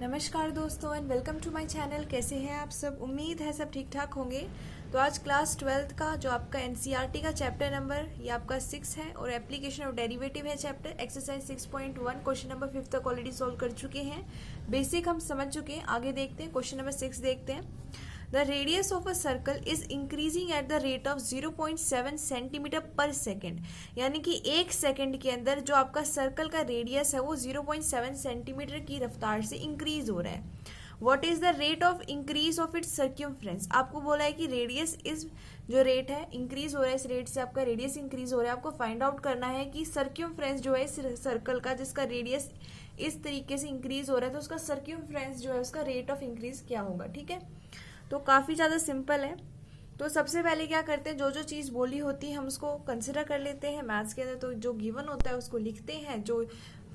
नमस्कार दोस्तों and welcome to my channel. कैसे हैं आप सब? उम्मीद है सब ठीक ठाक होंगे। तो आज क्लास 12th का जो आपका एनसीईआरटी का चैप्टर नंबर ये आपका 6 है और एप्लीकेशन ऑफ डेरिवेटिव है चैप्टर। एक्सरसाइज 6.1 क्वेश्चन नंबर 5 तक ऑलरेडी सॉल्व कर चुके हैं। बेसिक हम समझ चुके हैं। आगे देखते हैं, क्वेश्चन नंबर 6 देखते हैं। The radius of a circle is increasing at the rate of 0.7 centimetre per second. यानी कि एक सेकेंड के अंदर जो आपका सर्कल का रेडियस है वो 0.7 सेंटीमीटर की रफ्तार से इंक्रीज हो रहा है। What is the rate of increase of its circumference. आपको बोला है कि रेडियस इज जो रेट है इंक्रीज हो रहा है, इस रेट से आपका रेडियस इंक्रीज हो रहा है। आपको फाइंड आउट करना है कि सर्क्यूमफ्रेंस जो है इस सर्कल का, जिसका रेडियस इस तरीके से इंक्रीज हो रहा है, तो उसका सर्क्यूमफ्रेंस जो है उसका रेट ऑफ इंक्रीज क्या होगा। ठीक है, तो काफ़ी ज़्यादा सिंपल है। तो सबसे पहले क्या करते हैं, जो जो चीज़ बोली होती है हम उसको कंसिडर कर लेते हैं। मैथ्स के अंदर तो जो गिवन होता है उसको लिखते हैं, जो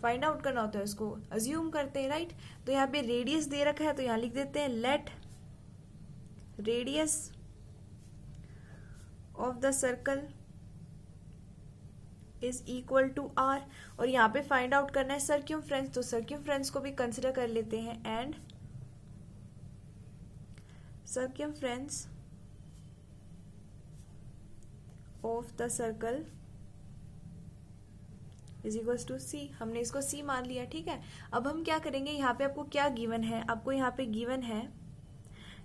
फाइंड आउट करना होता है उसको अज्यूम करते हैं, राइट। तो यहाँ पे रेडियस दे रखा है तो यहाँ लिख देते हैं let radius of the circle is equal to R. और यहाँ पे फाइंड आउट करना है सर्क्यूमफ्रेंस, तो सर्क्यूमफ्रेंस को भी कंसिडर कर लेते हैं। And circumference of the circle is equals to c। हमने इसको c मान लिया, ठीक है। अब हम क्या करेंगे, यहाँ पे आपको क्या गिवन है, आपको यहाँ पे गिवन है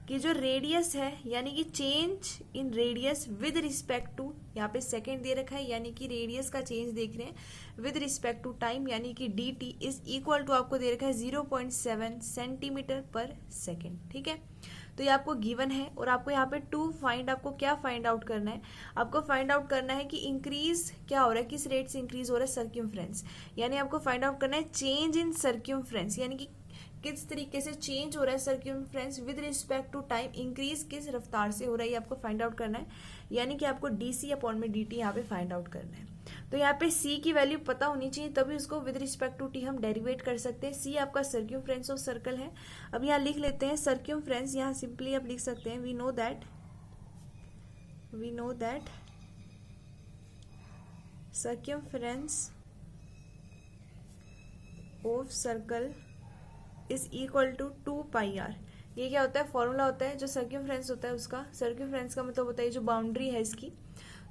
कि जो रेडियस है यानी कि change in radius with respect to, यहाँ पे सेकेंड दे रखा है यानी कि रेडियस का चेंज देख रहे हैं विद रिस्पेक्ट टू टाइम, यानी कि D T is equal to आपको दे रखा है 0.7 सेंटीमीटर पर सेकेंड। ठीक है, तो ये आपको गिवन है और आपको यहाँ पे आपको क्या फाइंड आउट करना है, आपको फाइंड आउट करना है कि इंक्रीज क्या हो रहा है, किस रेट से इंक्रीज हो रहा है सर्क्यूमफ्रेंस। यानी आपको फाइंड आउट करना है चेंज इन सर्क्यूमफ्रेंस, यानी कि किस तरीके से चेंज हो रहा है circumference with respect to time, increase किस रफ्तार से हो रहा है, ये आपको फाइंड आउट करना है। यानी कि आपको डी सी अपॉन में डी टी यहाँ पे फाइंड आउट करना है। तो यहाँ पे c की वैल्यू पता होनी चाहिए, तभी उसको विद रिस्पेक्ट टू t हम डेरिवेट कर सकते हैं। c आपका सर्क्यूमफ्रेंस ऑफ सर्कल है। अब यहाँ लिख लेते हैं सर्क्यूमफ्रेंस, यहाँ सिंपली आप लिख सकते हैं we know that circumference of circle is equal to 2 pi R. ये क्या होता है, फॉर्मूला होता है जो सर्क्यूमफ्रेंस होता है उसका। सर्क्यूमफ्रेंस का मतलब होता है जो बाउंड्री है इसकी,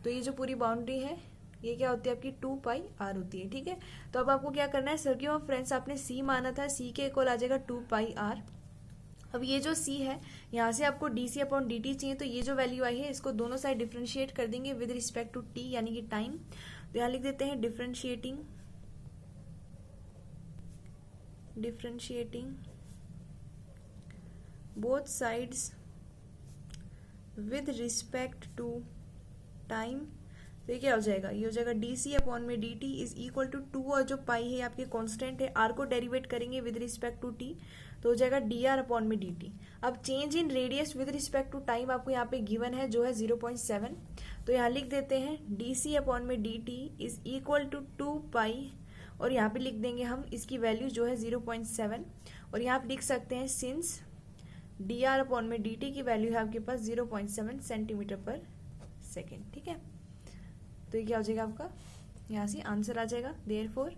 तो ये जो पूरी बाउंड्री है ये क्या होती है आपकी 2 पाई आर होती है। ठीक है, तो अब आपको क्या करना है, सर्क्यूमफ्रेंस आपने सी माना था, सी के इक्वल आ जाएगा 2 पाई आर। अब ये जो सी है यहाँ से आपको D C upon D T चाहिए, तो ये जो वैल्यू आई है इसको दोनों साइड डिफ्रेंशिएट कर देंगे विद रिस्पेक्ट टू टी यानी कि टाइम। तो यहाँ लिख देते हैं differentiating both sides with respect to time. तो ये क्या हो जाएगा, ये हो जाएगा डी सी अपॉन में D T is equal to 2 और जो पाई है आपके कांस्टेंट है, आर को डेरिवेट करेंगे विद रिस्पेक्ट टू टी, तो हो जाएगा डी आर अपॉन में डी टी। अब change in radius with respect to time आपको यहाँ पे गिवन है जो है 0.7, तो यहाँ लिख देते हैं डी सी अपॉन में D T is equal to 2 pi, और यहाँ पे लिख देंगे हम इसकी वैल्यू जो है 0.7, और यहाँ पे लिख सकते हैं सिंस डी आर अपॉन में डी टी की वैल्यू है आपके पास 0.7 सेंटीमीटर पर सेकेंड। ठीक है, तो ये क्या हो जाएगा आपका, यहाँ से आंसर आ जाएगा। देयरफॉर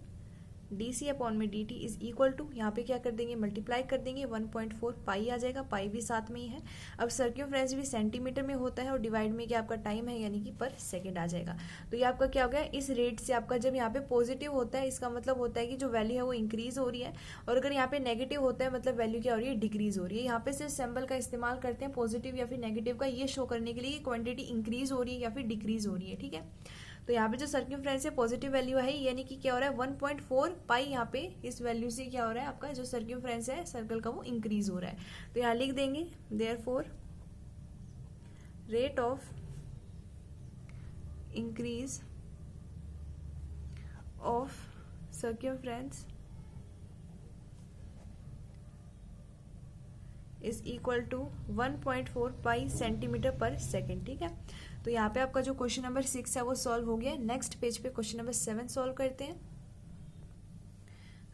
डी सी अपॉन में D T is equal to, यहाँ पे क्या कर देंगे मल्टीप्लाई कर देंगे 1.4 पाई आ जाएगा, पाई भी साथ में ही है। अब सर्क्यूमफ्रेंस भी सेंटीमीटर में होता है और डिवाइड में क्या आपका टाइम है यानी कि पर सेकेंड आ जाएगा। तो ये आपका क्या हो गया, इस रेट से आपका जब यहाँ पे पॉजिटिव होता है इसका मतलब होता है कि जो वैल्यू है वो इंक्रीज हो रही है, और अगर यहाँ पे नेगेटिव होता है मतलब वैल्यू क्या हो रही है, डिक्रीज हो रही है। यहाँ पे सिर्फ सिंबल का इस्तेमाल करते हैं पॉजिटिव या फिर नेगेटिव का, ये शो करने के लिए क्वांटिटी इंक्रीज हो रही है या फिर डिक्रीज हो रही है। ठीक है, तो यहाँ पे जो सर्क्यूमफ्रेंस है पॉजिटिव वैल्यू है यानी कि क्या हो रहा है 1.4 पाई, यहाँ पे इस वैल्यू से क्या हो रहा है आपका जो सर्क्यूमफ्रेंस है सर्कल का वो इंक्रीज हो रहा है। तो यहाँ लिख देंगे therefore rate of increase of circumference is equal to 1.4 pi centimetre per second. ठीक है, तो यहाँ पे आपका जो क्वेश्चन नंबर 6 है वो सॉल्व हो गया। नेक्स्ट पेज पे क्वेश्चन नंबर 7 सॉल्व करते हैं।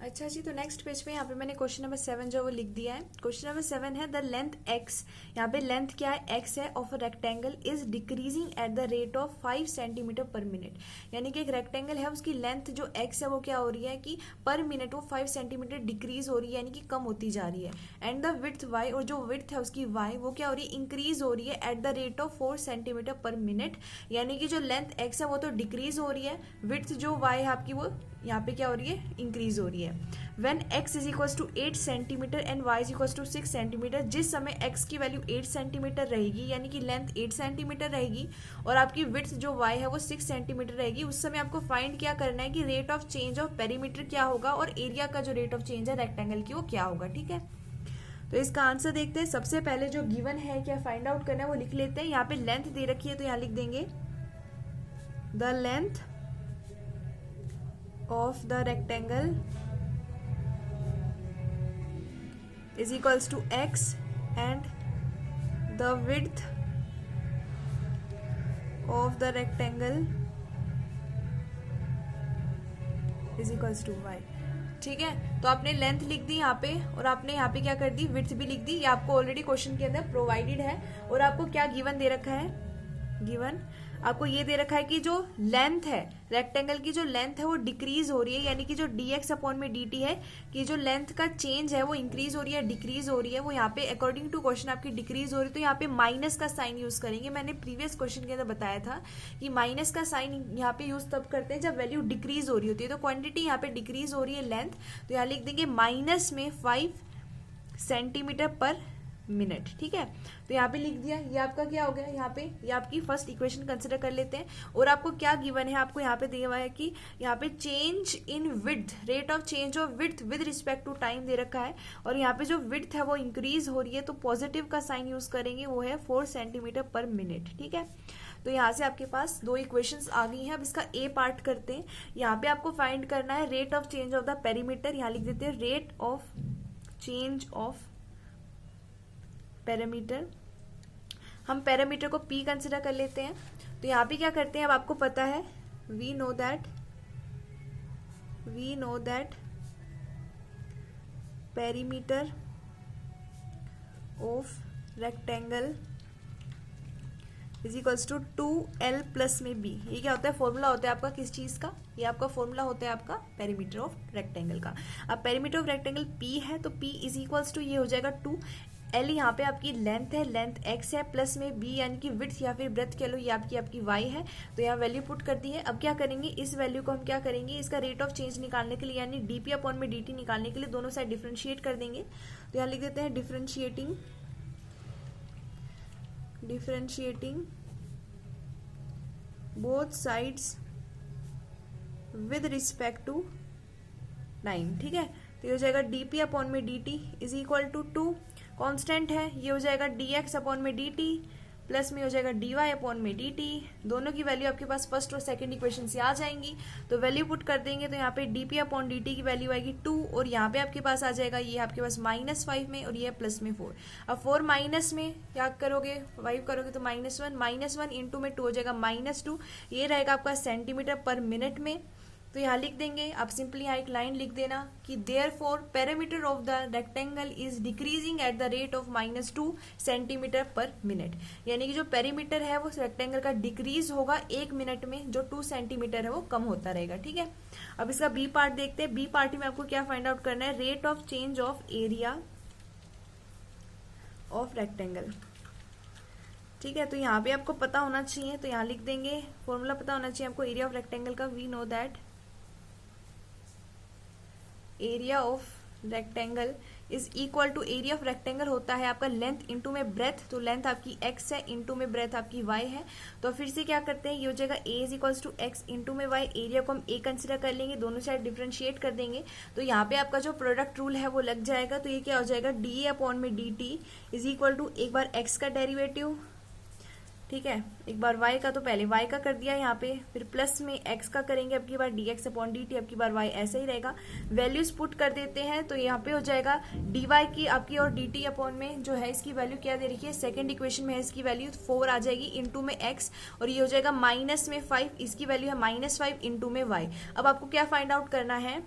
अच्छा जी, तो नेक्स्ट पेज पे यहाँ पे मैंने क्वेश्चन नंबर 7 जो वो लिख दिया है। क्वेश्चन नंबर 7 है द लेंथ x, यहाँ पे लेंथ क्या है, x है, of a rectangle is decreasing eight the rate of 5 centimetre per minute. यानी कि एक रेक्टेंगल है, उसकी लेंथ जो x है वो क्या हो रही है कि पर मिनट वो 5 सेंटीमीटर डिक्रीज हो रही है, यानी कि कम होती जा रही है। एंड द विड्थ y, और जो विड्थ है उसकी y वो क्या हो रही है, इंक्रीज हो रही है eight the rate of 4 centimetre per minute. यानी कि जो लेंथ x है वो तो डिक्रीज हो रही है, विड्थ जो y है आपकी वो यहाँ पे क्या हो रही है, इंक्रीज हो रही है। When x is equal to 8 centimetre and y is equal to 6 centimetre, जिस समय x की वैल्यू 8 सेंटीमीटर रहेगी, यानी कि लेंथ 8 सेंटीमीटर रहेगी, और आपकी विड्थ जो y है वो 6 सेंटीमीटर रहेगी, उस समय आपको फाइंड क्या करना है कि rate of change of perimeter क्या होगा और एरिया का जो रेट ऑफ चेंज है रेक्टेंगल की वो क्या होगा। ठीक है, तो इसका आंसर देखते हैं। सबसे पहले जो गिवन है क्या फाइंड आउट करना है वो लिख लेते हैं। यहाँ पे लेंथ दे रखी है तो यहाँ लिख देंगे the length of the rectangle is equals to x and the width of the rectangle is equals to y। ठीक है, तो आपने लेंथ लिख दी यहाँ पे और आपने यहाँ पे क्या कर दी, विड्थ भी लिख दी। ये आपको ऑलरेडी क्वेश्चन के अंदर प्रोवाइडेड है। और आपको क्या गिवन दे रखा है, गिवन आपको ये दे रखा है कि जो लेंथ है रेक्टेंगल की, जो लेंथ है वो डिक्रीज हो रही है, यानी कि जो dx अपॉन में dt है कि जो लेंथ का चेंज है वो इंक्रीज हो रही है डिक्रीज हो रही है, वो यहाँ पे अकॉर्डिंग टू क्वेश्चन आपकी डिक्रीज हो रही है। तो यहाँ पे माइनस का साइन यूज करेंगे। मैंने प्रीवियस क्वेश्चन के अंदर बताया था कि माइनस का साइन यहाँ पे यूज तब करते हैं जब वैल्यू डिक्रीज हो रही होती है। तो क्वांटिटी यहाँ पे डिक्रीज हो रही है लेंथ, तो यहाँ लिख देंगे माइनस में 5 सेंटीमीटर पर मिनट। ठीक है, तो यहाँ पे लिख दिया। ये आपका क्या हो गया, यहाँ पे ये आपकी फर्स्ट इक्वेशन कंसिडर कर लेते हैं। और आपको क्या गिवन है, आपको यहाँ पे दिया हुआ है कि यहाँ पे change in width, rate of change of width with respect to time दे रखा है। और यहाँ पे जो विड्थ है वो इंक्रीज हो रही है, तो पॉजिटिव का साइन यूज करेंगे, वो है 4 सेंटीमीटर पर मिनट। ठीक है, तो यहाँ से आपके पास 2 इक्वेशंस आ गई हैं। अब इसका ए पार्ट करते हैं। यहाँ पे आपको फाइंड करना है rate of change of the perimeter. यहाँ लिख देते हैं rate of change of parameter. हम पैरामीटर को P कंसिडर कर लेते हैं। तो यहाँ पे क्या करते हैं, अब आपको पता है we know that perimeter of rectangle is equals to 2L plus में B। ये क्या होता है, फॉर्मूला होता है आपका किस चीज का, ये आपका फॉर्मूला होता है आपका पेरीमीटर ऑफ रेक्टेंगल का। अब पेरीमीटर ऑफ रेक्टेंगल P है, तो P इज इक्वल्स टू ये हो जाएगा 2L, यहाँ पे आपकी लेंथ है, लेंथ x है, प्लस में b यानी कि विड्थ या फिर ब्रेथ कह लो, ये आपकी y है। तो यहाँ वैल्यू पुट कर दी है। अब क्या करेंगे, इस वैल्यू को हम क्या करेंगे, इसका रेट ऑफ चेंज निकालने के लिए यानी dp अपॉन में dt निकालने के लिए दोनों साइड डिफरेंशिएट कर देंगे। तो यहाँ लिख देते हैं differentiating both sides with respect to time. ठीक है, तो ये हो जाएगा dp अपॉन में dt is equal to 2 constant है, ये हो जाएगा dx अपॉन में dt प्लस में हो जाएगा dy अपॉन में dt। दोनों की वैल्यू आपके पास फर्स्ट और सेकंड इक्वेशन से आ जाएंगी। तो वैल्यू पुट कर देंगे, तो यहाँ पे dp अपॉन dt की वैल्यू आएगी 2 और यहाँ पे आपके पास आ जाएगा ये आपके पास -5 में और ये प्लस में 4। अब 4 माइनस में क्या करोगे, 5 करोगे तो -1 इंटू में 2 हो जाएगा -2। ये रहेगा आपका सेंटीमीटर पर मिनट में। तो यहाँ लिख देंगे, आप सिंपली यहाँ एक लाइन लिख देना कि therefore perimeter of the rectangle is decreasing eight the rate of -2 centimetre per minute. यानी कि जो पेरीमीटर है वो रेक्टेंगल का डिक्रीज होगा 1 मिनट में, जो 2 सेंटीमीटर है वो कम होता रहेगा। ठीक है, अब इसका बी पार्ट देखते हैं। बी पार्ट में आपको क्या फाइंड आउट करना है, rate of change of area of rectangle. ठीक है, तो यहाँ पे आपको पता होना चाहिए, तो यहाँ लिख देंगे फॉर्मूला पता होना चाहिए आपको एरिया ऑफ रेक्टेंगल का। We know that area of rectangle is equal to, area of rectangle होता है आपका लेंथ इंटू में ब्रेथ। तो लेंथ आपकी x है, इंटू में ब्रेथ आपकी y है। तो फिर से क्या करते हैं, ये हो जाएगा a is equals to x into में y। एरिया को हम a कंसिडर कर लेंगे, दोनों साइड डिफरेंशिएट कर देंगे। तो यहाँ पे आपका जो प्रोडक्ट रूल है वो लग जाएगा। तो ये क्या हो जाएगा, dA अपॉन में dt इज इक्वल टू एक बार x का डेरिवेटिव, ठीक है, एक बार y का, तो पहले y का कर दिया यहाँ पे, फिर प्लस में x का करेंगे, अब की बार dx अपॉन dt, अब की बार y ऐसे ही रहेगा। वैल्यूज पुट कर देते हैं, तो यहाँ पे हो जाएगा dy की आपकी और dt अपॉन में जो है इसकी वैल्यू क्या दे रखी है, सेकंड इक्वेशन में है इसकी वैल्यू 4 आ जाएगी इंटू में x, और ये हो जाएगा माइनस में 5, इसकी वैल्यू है -5 इंटू में y। अब आपको क्या फाइंड आउट करना है,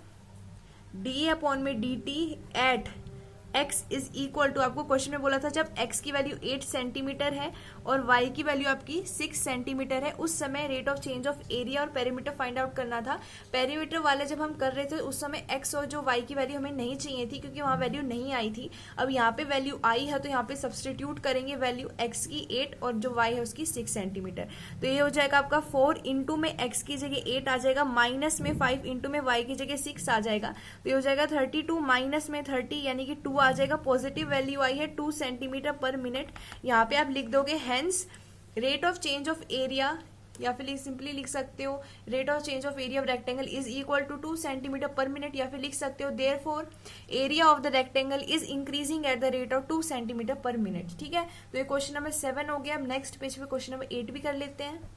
डी अपॉन में D T at x is equal to, आपको क्वेश्चन में बोला था जब x की वैल्यू 8 सेंटीमीटर है और y की वैल्यू आपकी 6 सेंटीमीटर है, उस समय rate of change of area और पेरीमीटर फाइंड आउट करना था। पेरीमीटर वाले जब हम कर रहे थे उस समय x और जो y की वैल्यू हमें नहीं चाहिए थी क्योंकि वहां वैल्यू नहीं आई थी। अब यहाँ पे वैल्यू आई है तो यहाँ पे सब्सटीट्यूट करेंगे वैल्यू x की 8 और जो y है उसकी 6 सेंटीमीटर। तो ये हो जाएगा आपका 4 इंटू में x की जगह 8 आ जाएगा, माइनस में 5 इंटू में y की जगह 6 आ जाएगा। तो ये हो जाएगा 32 माइनस में 30 यानी कि 2 आ जाएगा। पॉजिटिव वैल्यू आई है 2 सेंटीमीटर पर मिनट। यहाँ पे आप लिख दोगे hence rate of change of area, या फिर सिंपली लिख सकते हो rate of change of area of rectangle is equal to 2 centimetre per minute, या फिर लिख सकते हो therefore area of the rectangle is increasing at the rate of 2 centimetre per minute. ठीक है, तो ये क्वेश्चन नंबर 7 हो गया। अब नेक्स्ट पेज पे क्वेश्चन नंबर 8 भी कर लेते हैं।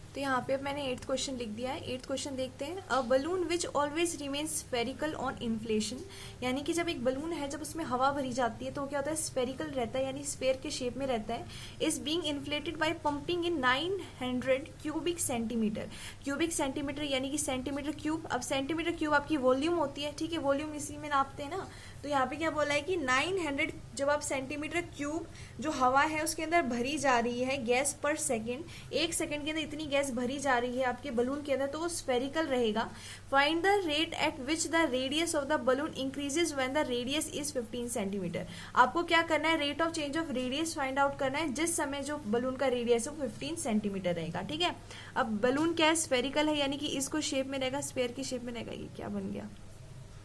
तो यहाँ पे अब मैंने 8th क्वेश्चन लिख दिया है। 8th क्वेश्चन देखते हैं। A balloon which always remains spherical on inflation, यानी कि जब एक बलून है जब उसमें हवा भरी जाती है तो क्या होता है, स्फेरिकल रहता है यानी स्फेयर के शेप में रहता है। Is being inflated by pumping in 900 cubic centimetre. Cubic centimetre यानी कि सेंटीमीटर क्यूब। अब सेंटीमीटर क्यूब आपकी वॉल्यूम होती है, ठीक है, वॉल्यूम इसी में नापते हैं ना। तो यहाँ पे क्या बोला है कि 900 जब आप सेंटीमीटर क्यूब जो हवा है उसके अंदर भरी जा रही है गैस पर सेकेंड, 1 सेकेंड के अंदर इतनी गैस भरी जा रही है आपके बलून के अंदर, तो वो स्फेरिकल रहेगा। Find the rate at which the radius of the balloon increases when the radius is 15 centimetre. आपको क्या करना है, rate of change of radius find out करना है जिस समय जो बलून का रेडियस है वो 15 सेंटीमीटर रहेगा। ठीक है, अब बलून क्या है, स्फेरिकल है यानी कि इसको शेप में रहेगा, स्फेयर की शेप में रहेगा। ये क्या बन गया,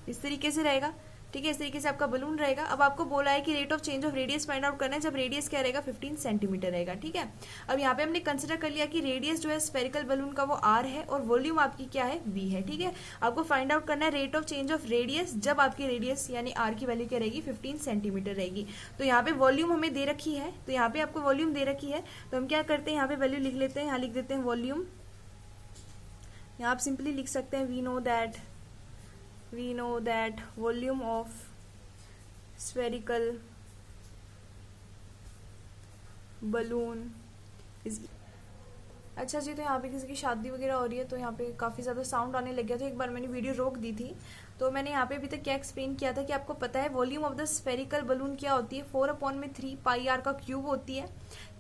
इस तरीके से रहेगा। ठीक है, इस तरीके से आपका बलून रहेगा। अब आपको बोला है कि rate of change of radius find out करना है जब रेडियस क्या रहेगा, 15 सेंटीमीटर रहेगा। ठीक है, अब यहाँ पे हमने कंसिडर कर लिया कि रेडियस जो है स्फेरिकल बलून का वो r है और वॉल्यूम आपकी क्या है, v है। ठीक है, आपको फाइंड आउट करना है rate of change of radius जब आपकी रेडियस यानी r की वैल्यू क्या रहेगी, 15 सेंटीमीटर रहेगी। तो यहाँ पे वॉल्यूम हमें दे रखी है, तो यहाँ पे आपको वॉल्यूम दे रखी है, तो हम क्या करते हैं यहाँ पे वैल्यू लिख लेते हैं। यहाँ लिख देते हैं वॉल्यूम। यहाँ आप सिंपली लिख सकते हैं we know that volume of spherical balloon is। अच्छा जी, तो यहाँ पे किसी की शादी वगैरह हो रही है तो यहाँ पे काफ़ी ज़्यादा साउंड आने लग गया। तो एक बार मैंने वीडियो रोक दी थी, तो मैंने यहाँ पे अभी तक क्या एक्सप्लेन किया था कि आपको पता है volume of the spherical balloon क्या होती है, 4/3 पाई आर का क्यूब होती है।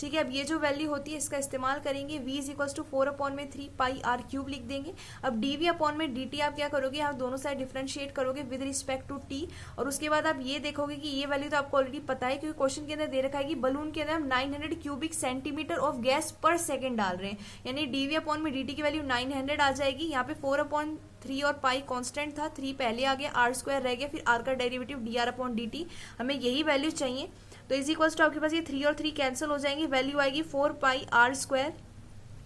ठीक है, अब ये जो वैल्यू होती है इसका इस्तेमाल करेंगे, v is equal to 4/3 pi R cube लिख देंगे। अब dv अपॉन में dt आप क्या करोगे, आप दोनों साइड डिफरेंशिएट करोगे विद रिस्पेक्ट टू t, और उसके बाद आप ये देखोगे कि ये वैल्यू तो आपको ऑलरेडी पता है क्योंकि क्वेश्चन के अंदर दे रखा है कि बलून के अंदर हम 900 क्यूबिक सेंटीमीटर ऑफ गैस पर सेकेंड डाल रहे हैं, यानी dv अपॉन में dt की वैल्यू 900 आ जाएगी। यहाँ पे 4/3 और पाई कांस्टेंट था, 3 पहले आ गया, r स्क्वायर रह गया, फिर r का डेरिवेटिव dr अपॉन dt, हमें यही वैल्यू चाहिए। तो इज इक्वल्स टू आपके पास ये 3 और 3 कैंसिल हो जाएंगे, वैल्यू आएगी 4 पाई r स्क्वायर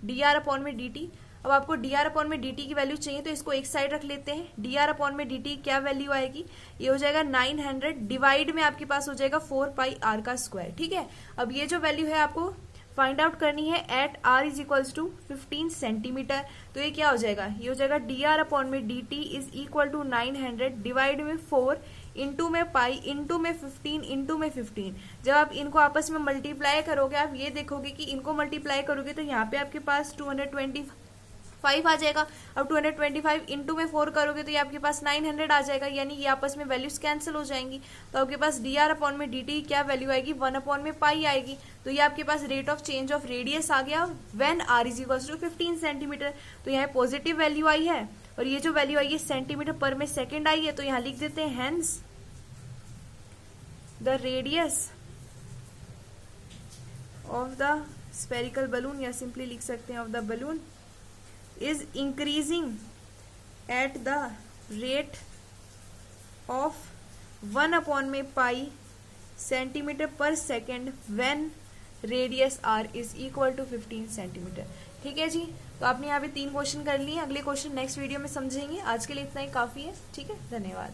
dr अपॉन में dt। अब आपको dr अपॉन में dt की वैल्यू चाहिए तो इसको एक साइड रख लेते हैं। dr अपॉन में dt क्या वैल्यू आएगी, ये हो जाएगा 900 डिवाइड में आपके पास हो जाएगा 4 पाई r का स्क्वायर। ठीक है, अब ये जो वैल्यू है आपको फाइंड आउट करनी है at r is equals to 15 centimetre. तो ये क्या हो जाएगा, ये हो जाएगा dr अपॉन में dt is equal to 900 divide में 4 इंटू में पाई इंटू में 15 इंटू में 15। जब आप इनको आपस में मल्टीप्लाई करोगे, आप ये देखोगे कि इनको मल्टीप्लाई करोगे तो यहाँ पे आपके पास 225 आ जाएगा। अब 225 इंटू में 4 करोगे तो ये आपके पास 900 आ जाएगा, यानी ये आपस में वैल्यूज कैंसिल हो जाएंगी। तो आपके पास dr अपॉन में dt क्या वैल्यू आएगी, 1 अपॉन में पाई आएगी। तो ये आपके पास rate of change of radius आ गया when r is equal to 15 centimetre. तो यहाँ पॉजिटिव वैल्यू आई है और ये जो वैल्यू आई है सेंटीमीटर पर में सेकेंड आई है। तो यहाँ लिख देते हैं hence the radius of the spherical balloon, या सिंपली लिख सकते हैं of the balloon is increasing at the rate of 1 upon में pi centimetre per second when radius r is equal to 15 centimetre. ठीक है जी, तो आपने यहाँ पे 3 क्वेश्चन कर लिए। अगले क्वेश्चन नेक्स्ट वीडियो में समझेंगे। आज के लिए इतना ही काफी है। ठीक है, धन्यवाद।